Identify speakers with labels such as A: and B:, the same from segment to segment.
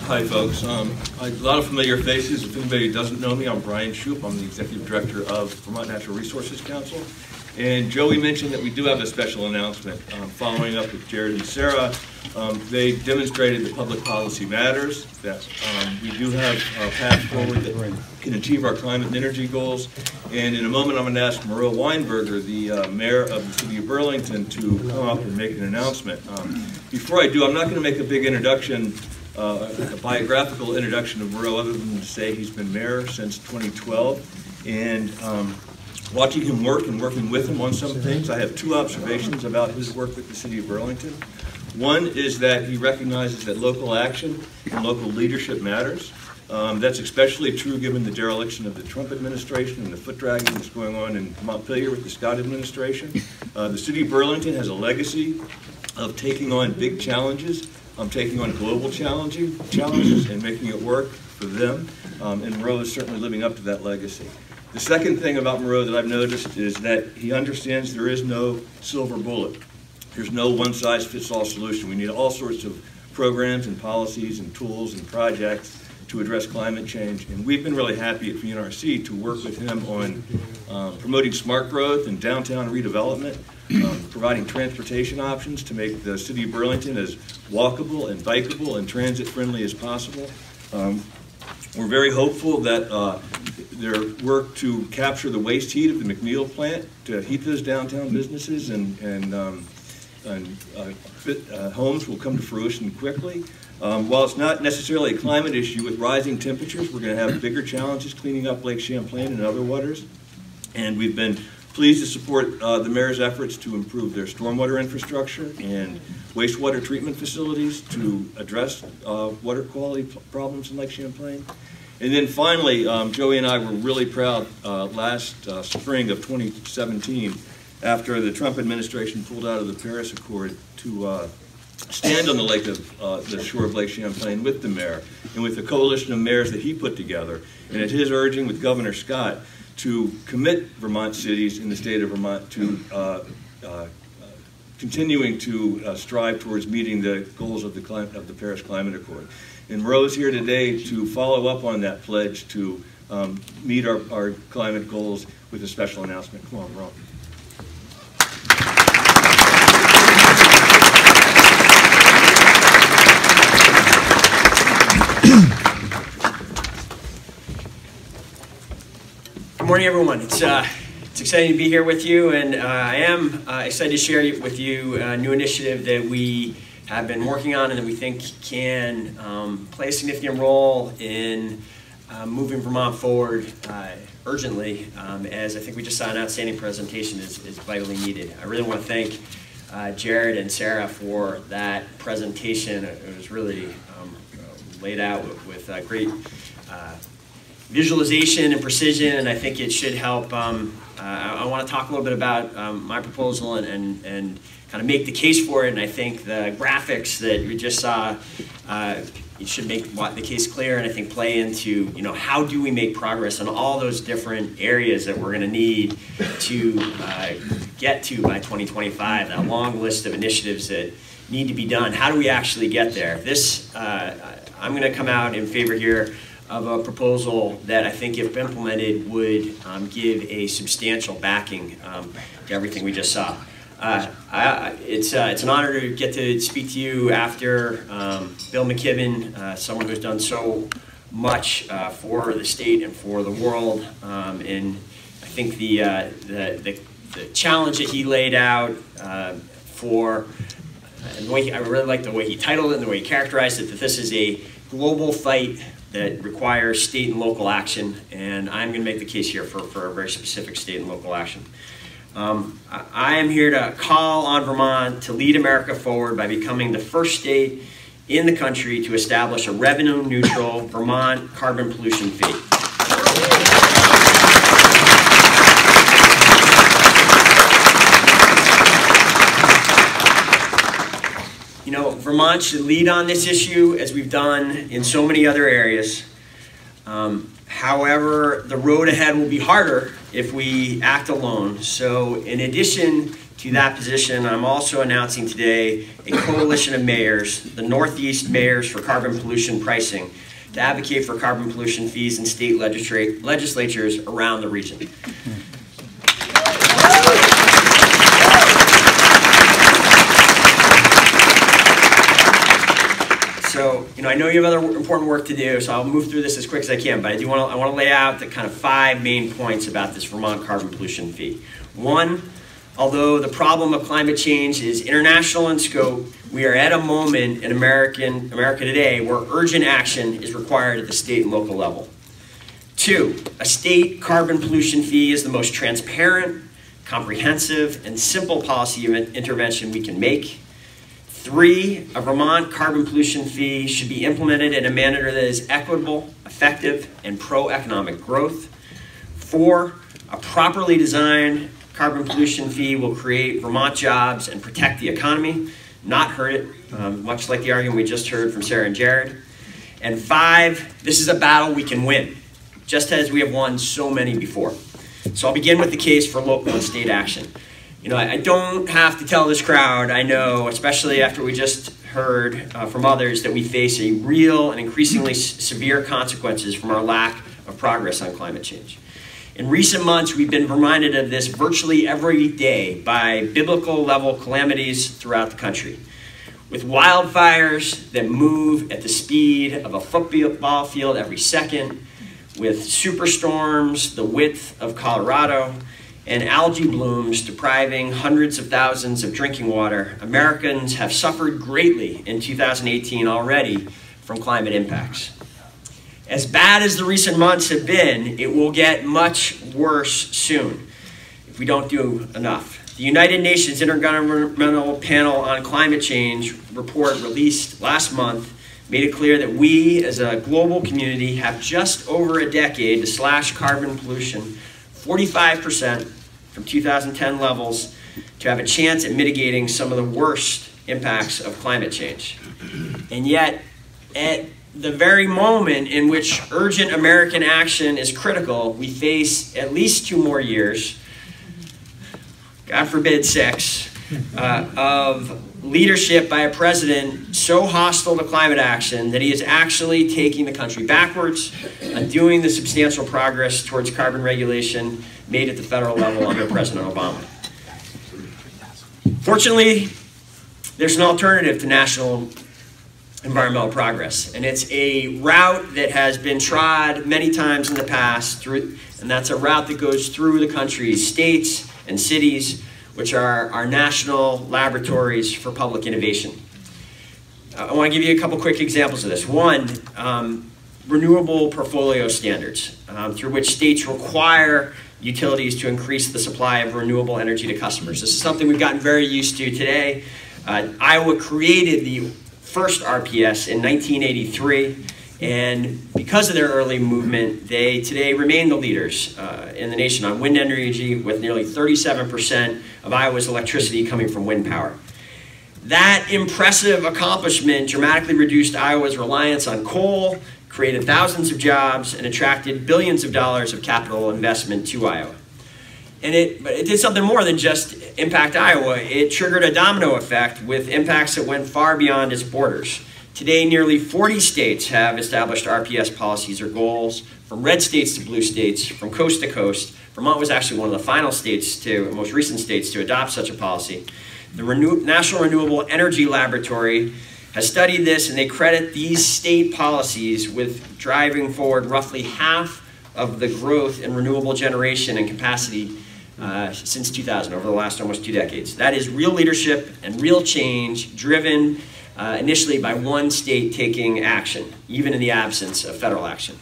A: Hi, folks. A lot of familiar faces. If anybody doesn't know me, I'm Brian Shoup. I'm the Executive Director of Vermont Natural Resources Council. And Joey mentioned that we do have a special announcement. Following up with Jared and Sarah, they demonstrated that public policy matters, that we do have a path forward that can achieve our climate and energy goals. And in a moment, I'm going to ask Miro Weinberger, the mayor of the city of Burlington, to come up and make an announcement. Before I do, I'm not going to make a big introduction, a biographical introduction of Miro, other than to say he's been mayor since 2012. And watching him work and working with him on some things, I have two observations about his work with the city of Burlington. One is that he recognizes that local action and local leadership matters. That's especially true given the dereliction of the Trump administration and the foot dragging that's going on in Montpelier with the Scott administration. The city of Burlington has a legacy of taking on big challenges, taking on global challenges and making it work for them. And Miro is certainly living up to that legacy. The second thing about Miro that I've noticed is that he understands there is no silver bullet. There's no one-size-fits-all solution. We need all sorts of programs and policies and tools and projects to address climate change. And we've been really happy at VNRC to work with him on promoting smart growth and downtown redevelopment, providing transportation options to make the city of Burlington as walkable and bikeable and transit-friendly as possible. We're very hopeful that their work to capture the waste heat of the McNeil plant to heat those downtown businesses and homes will come to fruition quickly. While it's not necessarily a climate issue, with rising temperatures, we're going to have bigger challenges cleaning up Lake Champlain and other waters. And we've been pleased to support the mayor's efforts to improve their stormwater infrastructure and wastewater treatment facilities to address water quality problems in Lake Champlain. And then finally, Joey and I were really proud last spring of 2017, after the Trump administration pulled out of the Paris Accord, to stand on the lake of the shore of Lake Champlain with the mayor and with the coalition of mayors that he put together, and at his urging with Governor Scott, to commit Vermont cities in the state of Vermont to continuing to strive towards meeting the goals of the Paris Climate Accord. And Miro's here today to follow up on that pledge to meet our climate goals with a special announcement. Come on, Miro.
B: Good morning, everyone. It's exciting to be here with you, and I am excited to share with you a new initiative that we have been working on and that we think can play a significant role in moving Vermont forward urgently, as I think we just saw an outstanding presentation is vitally needed. I really want to thank Jared and Sarah for that presentation. It was really laid out with great visualization and precision, and I think it should help. I want to talk a little bit about my proposal and kind of make the case for it, and I think the graphics that we just saw it should make the case clear, and I think play into, how do we make progress on all those different areas that we're going to need to get to by 2025, that long list of initiatives that need to be done. How do we actually get there? This, I'm going to come out in favor here of a proposal that I think, if implemented, would give a substantial backing to everything we just saw. It's an honor to get to speak to you after Bill McKibben, someone who's done so much for the state and for the world, and I think the challenge that he laid out for, and the way I really like the way he titled it and the way he characterized it, that this is a global fight that requires state and local action, and I'm going to make the case here for a very specific state and local action. I am here to call on Vermont to lead America forward by becoming the first state in the country to establish a revenue-neutral Vermont carbon pollution fee. Vermont should lead on this issue, as we've done in so many other areas. However, the road ahead will be harder if we act alone. So in addition to that position, I'm also announcing today a coalition of mayors, the Northeast Mayors for Carbon Pollution Pricing, to advocate for carbon pollution fees in state legislatures around the region. So, I know you have other important work to do, so I'll move through this as quick as I can, but I want to lay out the kind of 5 main points about this Vermont carbon pollution fee. 1, although the problem of climate change is international in scope, we are at a moment in America today where urgent action is required at the state and local level. 2, a state carbon pollution fee is the most transparent, comprehensive, and simple policy intervention we can make. 3, a Vermont carbon pollution fee should be implemented in a manner that is equitable, effective, and pro-economic growth. 4, a properly designed carbon pollution fee will create Vermont jobs and protect the economy, not hurt it, much like the argument we just heard from Sarah and Jared. And 5, this is a battle we can win, just as we have won so many before. So I'll begin with the case for local and state action. I don't have to tell this crowd, I know, especially after we just heard from others, that we face a real and increasingly severe consequences from our lack of progress on climate change. In recent months, we've been reminded of this virtually every day by biblical-level calamities throughout the country. With wildfires that move at the speed of a football field every second, with superstorms the width of Colorado, and algae blooms depriving hundreds of thousands of drinking water, Americans have suffered greatly in 2018 already from climate impacts. As bad as the recent months have been, it will get much worse soon if we don't do enough. The United Nations Intergovernmental Panel on Climate Change report released last month made it clear that we as a global community have just over a decade to slash carbon pollution 45% from 2010 levels to have a chance at mitigating some of the worst impacts of climate change. And yet, at the very moment in which urgent American action is critical, we face at least 2 more years, God forbid 6, of leadership by a president so hostile to climate action that he is actually taking the country backwards, undoing the substantial progress towards carbon regulation made at the federal level under President Obama. Fortunately, there's an alternative to national environmental progress, and it's a route that has been trod many times in the past, and that's a route that goes through the country's states and cities, which are our national laboratories for public innovation. I want to give you a couple quick examples of this. 1, renewable portfolio standards, through which states require utilities to increase the supply of renewable energy to customers. This is something we've gotten very used to today. Iowa created the first RPS in 1983, and because of their early movement, they today remain the leaders in the nation on wind energy, with nearly 37% of Iowa's electricity coming from wind power. That impressive accomplishment dramatically reduced Iowa's reliance on coal, created thousands of jobs, and attracted billions of dollars of capital investment to Iowa. But it did something more than just impact Iowa. It triggered a domino effect with impacts that went far beyond its borders. Today, nearly 40 states have established RPS policies or goals, from red states to blue states, from coast to coast. Vermont was actually one of the final states most recent states to adopt such a policy. The National Renewable Energy Laboratory has studied this, and they credit these state policies with driving forward roughly half of the growth in renewable generation and capacity since 2000, over the last almost 2 decades. That is real leadership and real change driven initially by one state taking action, even in the absence of federal action.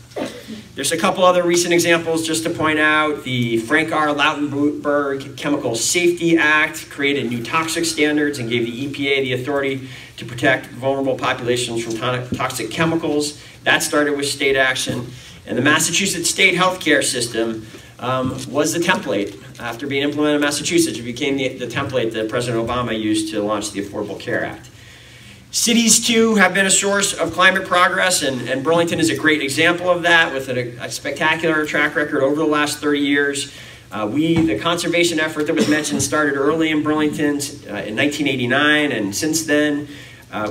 B: There's a couple other recent examples just to point out. The Frank R. Lautenberg Chemical Safety Act created new toxic standards and gave the EPA the authority to protect vulnerable populations from toxic chemicals. That started with state action. And the Massachusetts state healthcare system was the template. After being implemented in Massachusetts, it became the template that President Obama used to launch the Affordable Care Act. Cities, too, have been a source of climate progress, and Burlington is a great example of that with a spectacular track record over the last 30 years. The conservation effort that was mentioned started early in Burlington in 1989, and since then,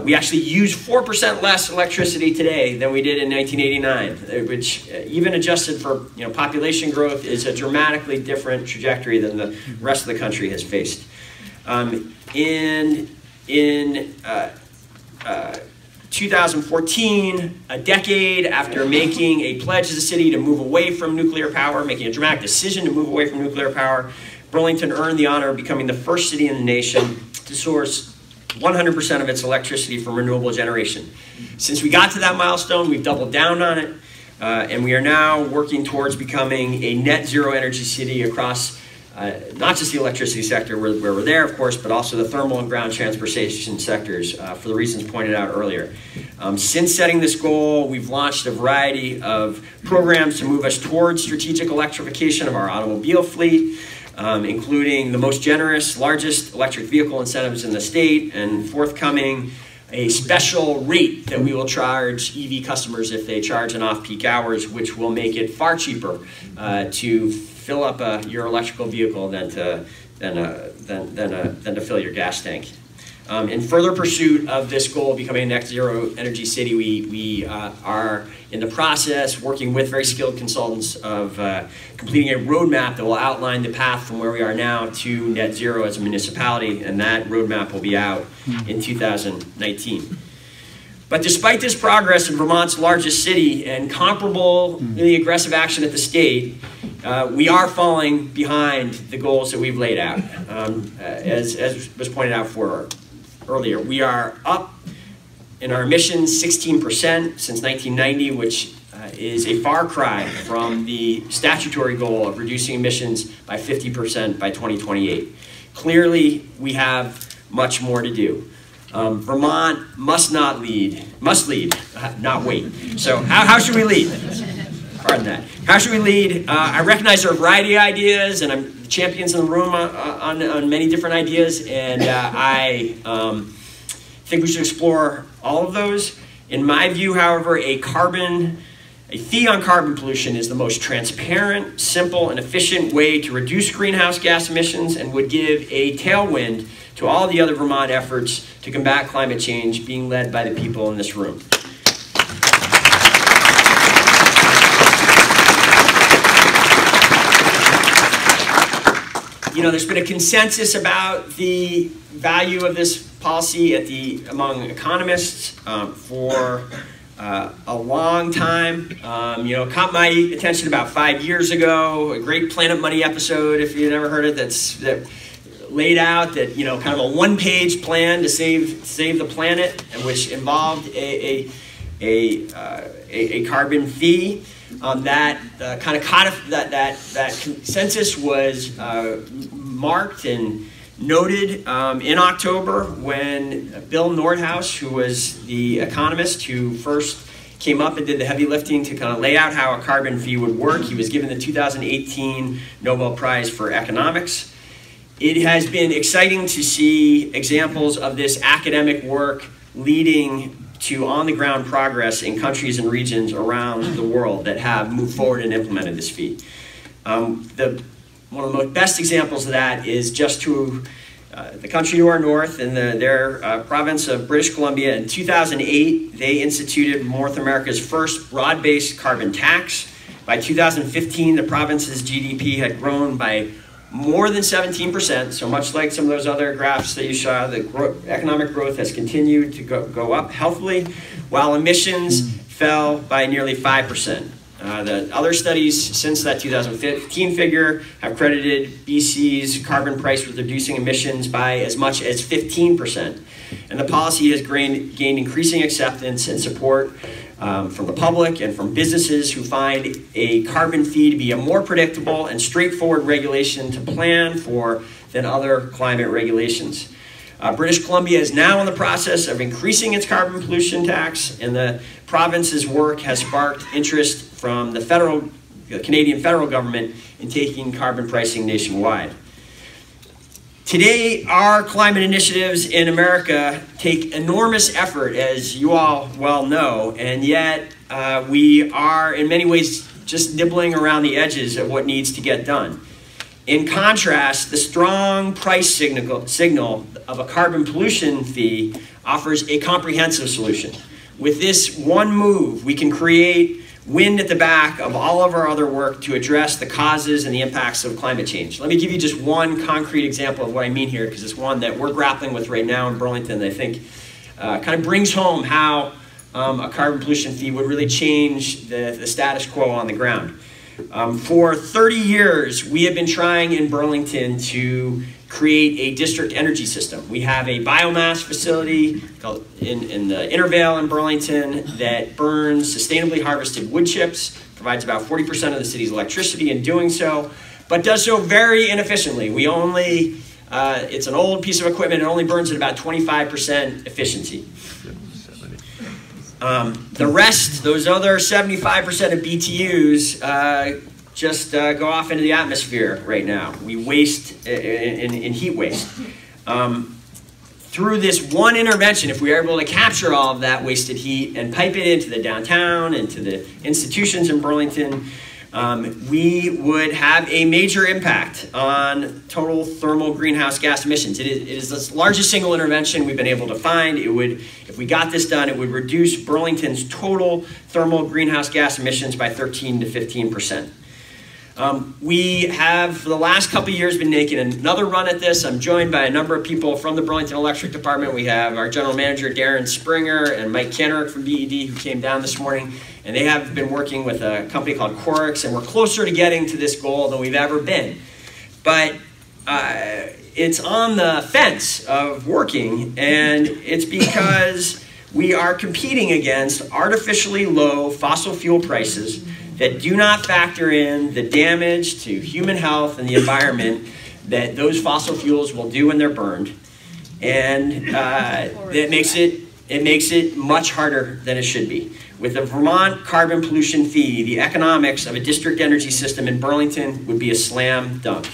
B: we actually use 4% less electricity today than we did in 1989, which even adjusted for population growth is a dramatically different trajectory than the rest of the country has faced. In 2014, a decade after making a pledge as a city to move away from nuclear power, making a dramatic decision to move away from nuclear power, Burlington earned the honor of becoming the first city in the nation to source 100% of its electricity from renewable generation. Since we got to that milestone, we've doubled down on it, and we are now working towards becoming a net zero energy city across not just the electricity sector where we're there, of course, but also the thermal and ground transportation sectors for the reasons pointed out earlier. Since setting this goal, we've launched a variety of programs to move us towards strategic electrification of our automobile fleet, including the most generous, largest electric vehicle incentives in the state, and forthcoming a special rate that we will charge EV customers if they charge in off-peak hours, which will make it far cheaper to fill up your electrical vehicle than to fill your gas tank. In further pursuit of this goal of becoming a net zero energy city, we are in the process, working with very skilled consultants, of completing a roadmap that will outline the path from where we are now to net zero as a municipality, and that roadmap will be out in 2019. But despite this progress in Vermont's largest city and comparably aggressive action at the state, we are falling behind the goals that we've laid out. As was pointed out earlier, we are up in our emissions 16% since 1990, which is a far cry from the statutory goal of reducing emissions by 50% by 2028. Clearly, we have much more to do. Vermont must lead, not wait. So how should we lead? Pardon that. How should we lead? I recognize there are a variety of ideas, and I'm the champions in the room on many different ideas, and I think we should explore all of those. In my view, however, a fee on carbon pollution is the most transparent, simple, and efficient way to reduce greenhouse gas emissions and would give a tailwind to all the other Vermont efforts to combat climate change being led by the people in this room. There's been a consensus about the value of this policy among economists for a long time. Caught my attention about 5 years ago, a great Planet Money episode, if you've never heard it, that laid out that, kind of a one-page plan to save the planet, and which involved a carbon fee. That consensus was marked and noted in October when Bill Nordhaus, who was the economist who first came up and did the heavy lifting to kind of lay out how a carbon fee would work, he was given the 2018 Nobel Prize for Economics. It has been exciting to see examples of this academic work leading to on-the-ground progress in countries and regions around the world that have moved forward and implemented this fee. One of the best examples of that is just to the country to our north, in their province of British Columbia. In 2008, they instituted North America's first broad-based carbon tax. By 2015, the province's GDP had grown by more than 17%, so much like some of those other graphs that you saw, the economic growth has continued to go up healthily, while emissions fell by nearly 5%. The other studies since that 2015 figure have credited BC's carbon price with reducing emissions by as much as 15%. And the policy has gained increasing acceptance and support from the public and from businesses who find a carbon fee to be a more predictable and straightforward regulation to plan for than other climate regulations. British Columbia is now in the process of increasing its carbon pollution tax, and the province's work has sparked interest from the Canadian federal government in taking carbon pricing nationwide. Today, our climate initiatives in America take enormous effort, as you all well know, and yet we are in many ways just nibbling around the edges of what needs to get done. In contrast, the strong price signal of a carbon pollution fee offers a comprehensive solution. With this one move, we can create wind at the back of all of our other work to address the causes and the impacts of climate change. Let me give you just one concrete example of what I mean here, because it's one that we're grappling with right now in Burlington that I think kind of brings home how a carbon pollution fee would really change the status quo on the ground. For 30 years, we have been trying in Burlington to create a district energy system. We have a biomass facility called in the Intervale in Burlington that burns sustainably harvested wood chips, provides about 40% of the city's electricity in doing so, but does so very inefficiently. We only, it's an old piece of equipment, it only burns at about 25% efficiency. The rest, those other 75% of BTUs, just go off into the atmosphere right now. We waste in heat waste. Through this one intervention, if we are able to capture all of that wasted heat and pipe it into the downtown, into the institutions in Burlington, we would have a major impact on total thermal greenhouse gas emissions. It is the largest single intervention we've been able to find. It would, if we got this done, it would reduce Burlington's total thermal greenhouse gas emissions by 13 to 15%. We have, for the last couple of years, been making another run at this. I'm joined by a number of people from the Burlington Electric Department. We have our general manager, Darren Springer, and Mike Kenner from BED, who came down this morning. And they have been working with a company called Corix, and we're closer to getting to this goal than we've ever been. But it's on the fence of working, and it's because we are competing against artificially low fossil fuel prices that do not factor in the damage to human health and the environment that those fossil fuels will do when they're burned. And that makes it much harder than it should be. With the Vermont carbon pollution fee, the economics of a district energy system in Burlington would be a slam dunk.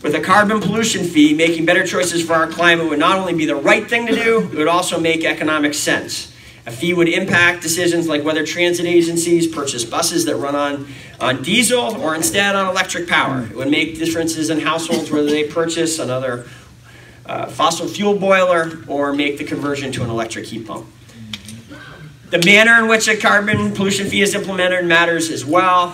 B: With a carbon pollution fee, making better choices for our climate would not only be the right thing to do, it would also make economic sense. A fee would impact decisions like whether transit agencies purchase buses that run on diesel or instead on electric power. It would make differences in households whether they purchase another fossil fuel boiler or make the conversion to an electric heat pump. The manner in which a carbon pollution fee is implemented matters as well.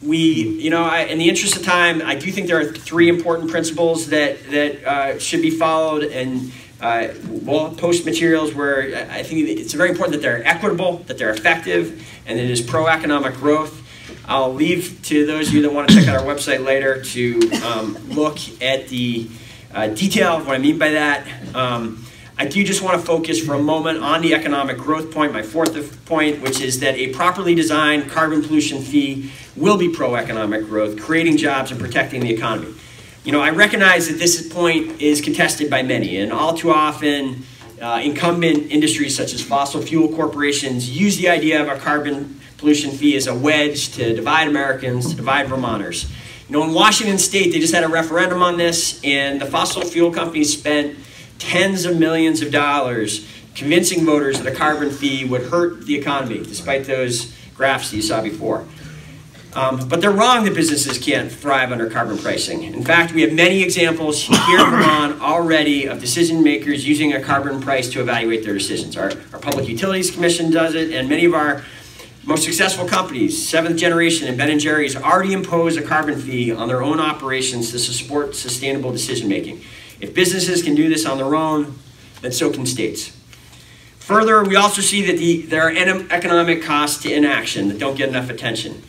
B: In the interest of time, I do think there are three important principles that should be followed, and we'll post materials where I think it's very important that they're equitable, that they're effective, and that it is pro-economic growth. I'll leave to those of you that want to check out our website later to look at the detail of what I mean by that. I do just want to focus for a moment on the economic growth point, my fourth point, which is that a properly designed carbon pollution fee will be pro-economic growth, creating jobs and protecting the economy. You know, I recognize that this point is contested by many, and all too often incumbent industries such as fossil fuel corporations use the idea of a carbon pollution fee as a wedge to divide Americans, to divide Vermonters. You know, in Washington State, they just had a referendum on this, and the fossil fuel companies spent tens of millions of dollars convincing voters that a carbon fee would hurt the economy, despite those graphs that you saw before. But they're wrong that businesses can't thrive under carbon pricing. In fact, we have many examples here in Vermont already of decision makers using a carbon price to evaluate their decisions. Our Public Utilities Commission does it, and many of our most successful companies, Seventh Generation and Ben & Jerry's, already impose a carbon fee on their own operations to support sustainable decision making. If businesses can do this on their own, then so can states. Further, we also see that there are economic costs to inaction that don't get enough attention.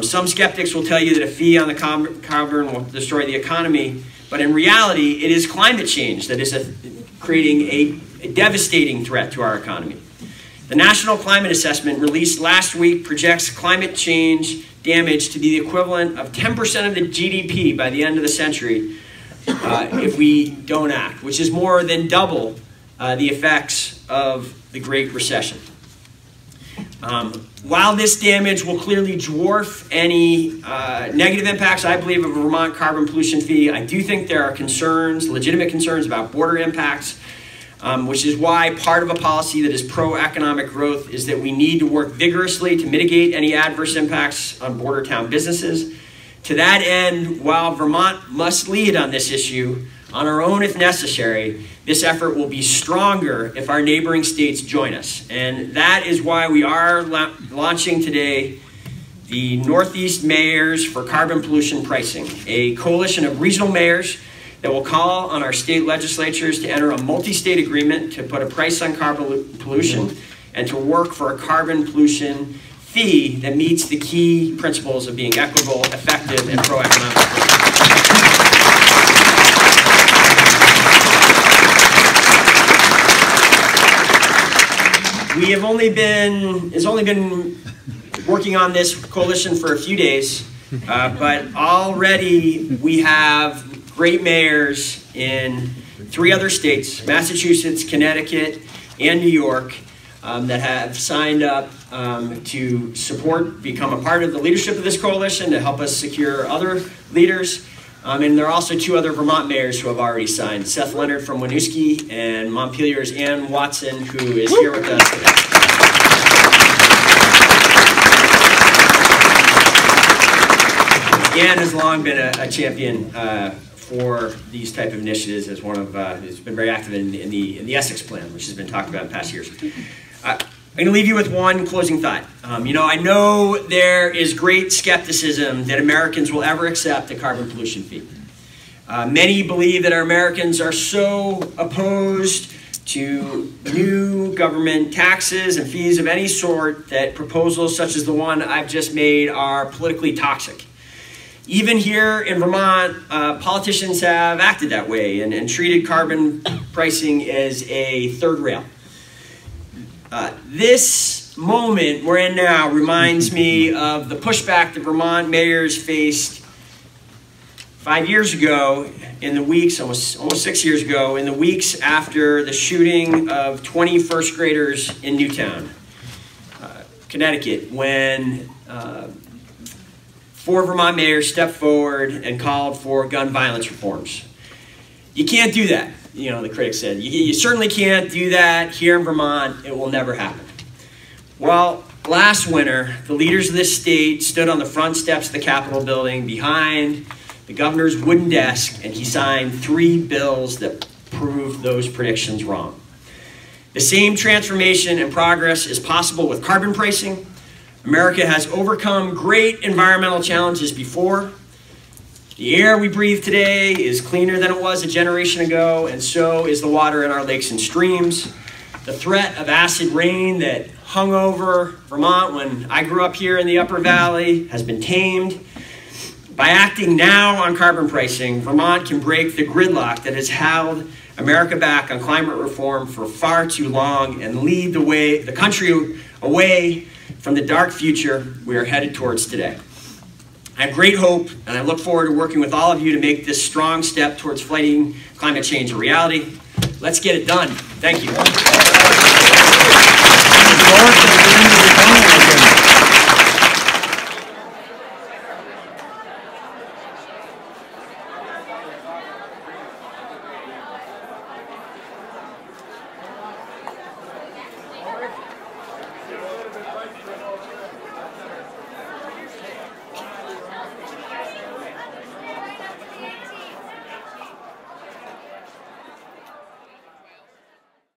B: Some skeptics will tell you that a fee on the carbon will destroy the economy, but in reality, it is climate change that is creating a devastating threat to our economy. The National Climate Assessment released last week projects climate change damage to be the equivalent of 10% of the GDP by the end of the century if we don't act, which is more than double the effects of the Great Recession. While this damage will clearly dwarf any negative impacts, I believe, of a Vermont carbon pollution fee, I do think there are concerns, legitimate concerns about border impacts, which is why part of a policy that is pro-economic growth is that we need to work vigorously to mitigate any adverse impacts on border town businesses. To that end, while Vermont must lead on this issue, on our own if necessary, this effort will be stronger if our neighboring states join us. And that is why we are launching today the Northeast Mayors for Carbon Pollution Pricing, a coalition of regional mayors that will call on our state legislatures to enter a multi-state agreement to put a price on carbon pollution and to work for a carbon pollution fee that meets the key principles of being equitable, effective, and pro-economic. It's only been working on this coalition for a few days, but already we have great mayors in 3 other states, Massachusetts, Connecticut, and New York, that have signed up to support, become a part of the leadership of this coalition to help us secure other leaders. And there are also 2 other Vermont mayors who have already signed, Seth Leonard from Winooski and Montpelier's Ann Watson, who is here with us today. Ann has long been a champion for these type of initiatives as one of, who's been very active in the Essex Plan, which has been talked about in past years. I'm going to leave you with one closing thought. You know, I know there is great skepticism that Americans will ever accept a carbon pollution fee. Many believe that our Americans are so opposed to new government taxes and fees of any sort that proposals such as the one I've just made are politically toxic. Even here in Vermont, politicians have acted that way and treated carbon pricing as a third rail. This moment we're in now reminds me of the pushback that Vermont mayors faced 5 years ago in the weeks, almost 6 years ago, in the weeks after the shooting of 20 first graders in Newtown, Connecticut, when 4 Vermont mayors stepped forward and called for gun violence reforms. You can't do that, you know, the critics said. You certainly can't do that here in Vermont. It will never happen. Well, last winter, the leaders of this state stood on the front steps of the Capitol building behind the governor's wooden desk, and he signed 3 bills that proved those predictions wrong. The same transformation and progress is possible with carbon pricing. America has overcome great environmental challenges before. The air we breathe today is cleaner than it was a generation ago, and so is the water in our lakes and streams. The threat of acid rain that hung over Vermont when I grew up here in the Upper Valley has been tamed. By acting now on carbon pricing, Vermont can break the gridlock that has held America back on climate reform for far too long and lead the country away from the dark future we are headed towards today. I have great hope, and I look forward to working with all of you to make this strong step towards fighting climate change a reality. Let's get it done. Thank you.